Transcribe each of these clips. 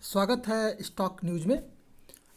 स्वागत है stock news में।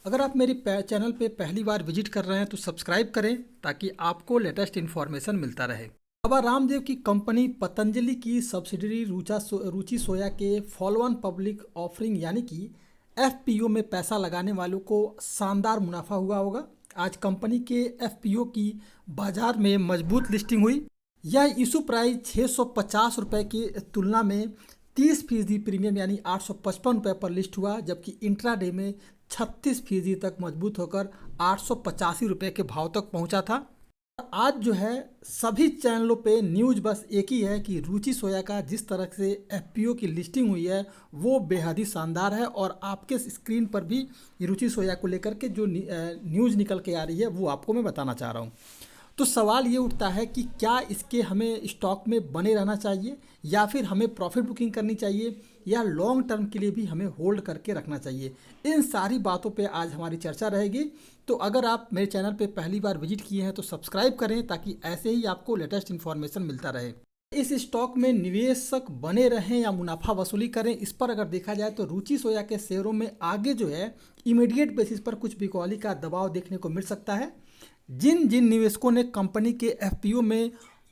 अगर आप मेरी चैनल पे पहली बार विजिट कर रहे हैं तो सब्सक्राइब करें ताकि आपको लेटेस्ट इन्फॉर्मेशन मिलता रहे। बाबा रामदेव की कंपनी पतंजलि की सब्सिडरी रुचि सोया के फॉलो ऑन पब्लिक ऑफरिंग यानी कि एफपीओ में पैसा लगाने वालों को शानदार मुनाफा हुआ होगा। आज कंपनी के एफपीओ की बाजार में मजबूत लिस्टिंग हुई। यह इशू प्राइस 650 रुपये की तुलना में 30% प्रीमियम यानी 855 रुपये पर लिस्ट हुआ, जबकि इंट्राडे में 36% तक मजबूत होकर 885 रुपये के भाव तक पहुंचा था। आज जो है सभी चैनलों पे न्यूज़ बस एक ही है कि रुचि सोया का जिस तरह से एफपीओ की लिस्टिंग हुई है वो बेहद ही शानदार है, और आपके स्क्रीन पर भी रुचि सोया को लेकर के जो न्यूज़ निकल के आ रही है वो आपको मैं बताना चाह रहा हूँ। तो सवाल ये उठता है कि क्या इसके हमें स्टॉक में बने रहना चाहिए या फिर हमें प्रॉफिट बुकिंग करनी चाहिए या लॉन्ग टर्म के लिए भी हमें होल्ड करके रखना चाहिए। इन सारी बातों पे आज हमारी चर्चा रहेगी। तो अगर आप मेरे चैनल पे पहली बार विजिट किए हैं तो सब्सक्राइब करें ताकि ऐसे ही आपको लेटेस्ट इन्फॉर्मेशन मिलता रहे। इस स्टॉक में निवेशक बने रहें या मुनाफा वसूली करें, इस पर अगर देखा जाए तो रुचि सोया के शेयरों में आगे जो है इमीडिएट बेसिस पर कुछ बिकौली का दबाव देखने को मिल सकता है। जिन जिन निवेशकों ने कंपनी के एफपीओ में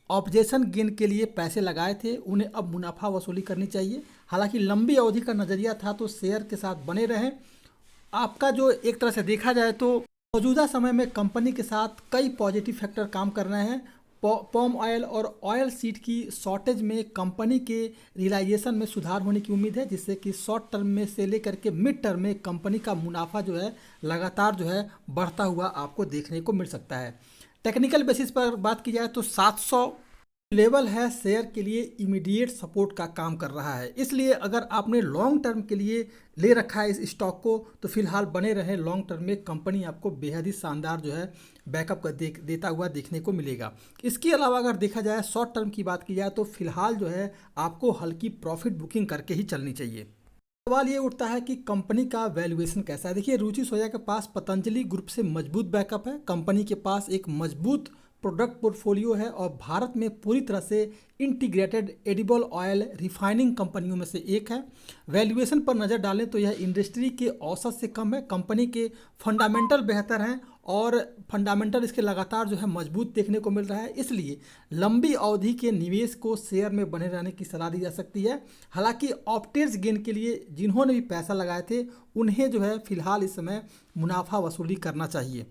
ऑब्जेक्शन गेन के लिए पैसे लगाए थे उन्हें अब मुनाफा वसूली करनी चाहिए। हालांकि लंबी अवधि का नज़रिया था तो शेयर के साथ बने रहें। आपका जो एक तरह से देखा जाए तो मौजूदा समय में कंपनी के साथ कई पॉजिटिव फैक्टर काम कर रहे हैं। पॉम ऑयल और ऑयल सीड की शॉर्टेज में कंपनी के रियलाइजेशन में सुधार होने की उम्मीद है, जिससे कि शॉर्ट टर्म में से लेकर के मिड टर्म में कंपनी का मुनाफा जो है लगातार जो है बढ़ता हुआ आपको देखने को मिल सकता है। टेक्निकल बेसिस पर बात की जाए तो 700 लेवल है शेयर के लिए इमीडिएट सपोर्ट का काम कर रहा है। इसलिए अगर आपने लॉन्ग टर्म के लिए ले रखा है इस स्टॉक को तो फिलहाल बने रहें। लॉन्ग टर्म में कंपनी आपको बेहद ही शानदार जो है बैकअप कर देता हुआ देखने को मिलेगा। इसके अलावा अगर देखा जाए शॉर्ट टर्म की बात की जाए तो फिलहाल जो है आपको हल्की प्रॉफिट बुकिंग करके ही चलनी चाहिए। सवाल ये उठता है कि कंपनी का वैल्यूएशन कैसा है। देखिए, रुचि सोया के पास पतंजलि ग्रुप से मजबूत बैकअप है। कंपनी के पास एक मजबूत प्रोडक्ट पोर्टफोलियो है और भारत में पूरी तरह से इंटीग्रेटेड एडिबल ऑयल रिफाइनिंग कंपनियों में से एक है। वैल्यूएशन पर नज़र डालें तो यह इंडस्ट्री के औसत से कम है। कंपनी के फंडामेंटल बेहतर हैं और फंडामेंटल इसके लगातार जो है मजबूत देखने को मिल रहा है। इसलिए लंबी अवधि के निवेश को शेयर में बने रहने की सलाह दी जा सकती है। हालांकि ऑप्टेज गेन के लिए जिन्होंने भी पैसा लगाए थे उन्हें जो है फिलहाल इस समय मुनाफा वसूली करना चाहिए।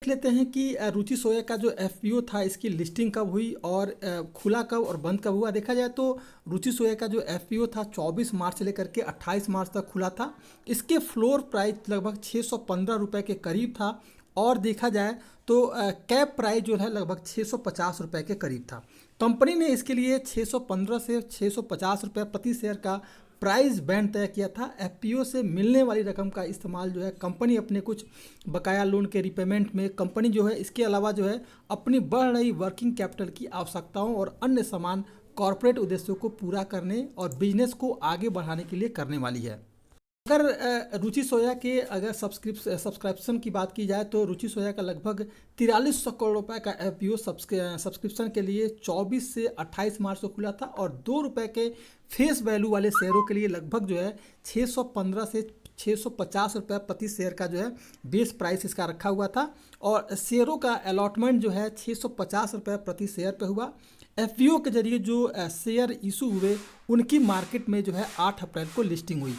देख लेते हैं कि रुचि सोया का जो एफपीओ था इसकी लिस्टिंग कब हुई और खुला कब और बंद कब हुआ। देखा जाए तो रुचि सोया का जो एफपीओ था 24 मार्च से लेकर के 28 मार्च तक खुला था। इसके फ्लोर प्राइस लगभग 615 रुपये के करीब था और देखा जाए तो कैप प्राइस जो है लगभग 650 रुपये के करीब था। कंपनी ने इसके लिए 615 से 650 रुपये प्रति शेयर का प्राइस बैंड तय किया था। एफपीओ से मिलने वाली रकम का इस्तेमाल जो है कंपनी अपने कुछ बकाया लोन के रिपेमेंट में कंपनी जो है इसके अलावा जो है अपनी बढ़ रही वर्किंग कैपिटल की आवश्यकताओं और अन्य समान कॉरपोरेट उद्देश्यों को पूरा करने और बिजनेस को आगे बढ़ाने के लिए करने वाली है। अगर रुचि सोया के अगर सब्सक्रिप्शन की बात की जाए तो रुचि सोया का लगभग 4300 करोड़ रुपए का एफपीओ सब्सक्रिप्शन के लिए 24 से 28 मार्च को खुला था और ₹2 के फेस वैल्यू वाले शेयरों के लिए लगभग जो है 615 से 650 रुपये प्रति शेयर का जो है बेस प्राइस इसका रखा हुआ था और शेयरों का अलॉटमेंट जो है 650 रुपये प्रति शेयर पे हुआ। एफपीओ के जरिए जो शेयर इशू हुए उनकी मार्केट में जो है 8 अप्रैल को लिस्टिंग हुई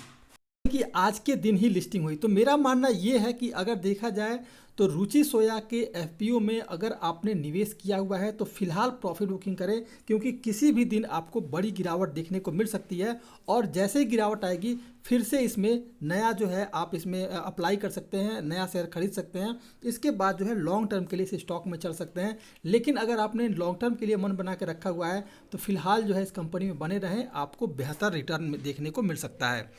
कि आज के दिन ही लिस्टिंग हुई। तो मेरा मानना ये है कि अगर देखा जाए तो रुचि सोया के एफपीओ में अगर आपने निवेश किया हुआ है तो फिलहाल प्रॉफिट बुकिंग करें, क्योंकि किसी भी दिन आपको बड़ी गिरावट देखने को मिल सकती है और जैसे ही गिरावट आएगी फिर से इसमें नया जो है आप इसमें अप्लाई कर सकते हैं, नया शेयर खरीद सकते हैं। इसके बाद जो है लॉन्ग टर्म के लिए इस स्टॉक में चल सकते हैं। लेकिन अगर आपने लॉन्ग टर्म के लिए मन बना के रखा हुआ है तो फिलहाल जो है इस कंपनी में बने रहें, आपको बेहतर रिटर्न देखने को मिल सकता है।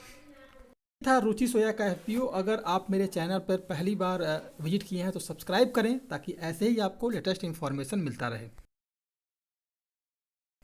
था रुचि सोया का एफपीओ। अगर आप मेरे चैनल पर पहली बार विजिट किए हैं तो सब्सक्राइब करें ताकि ऐसे ही आपको लेटेस्ट इन्फॉर्मेशन मिलता रहे।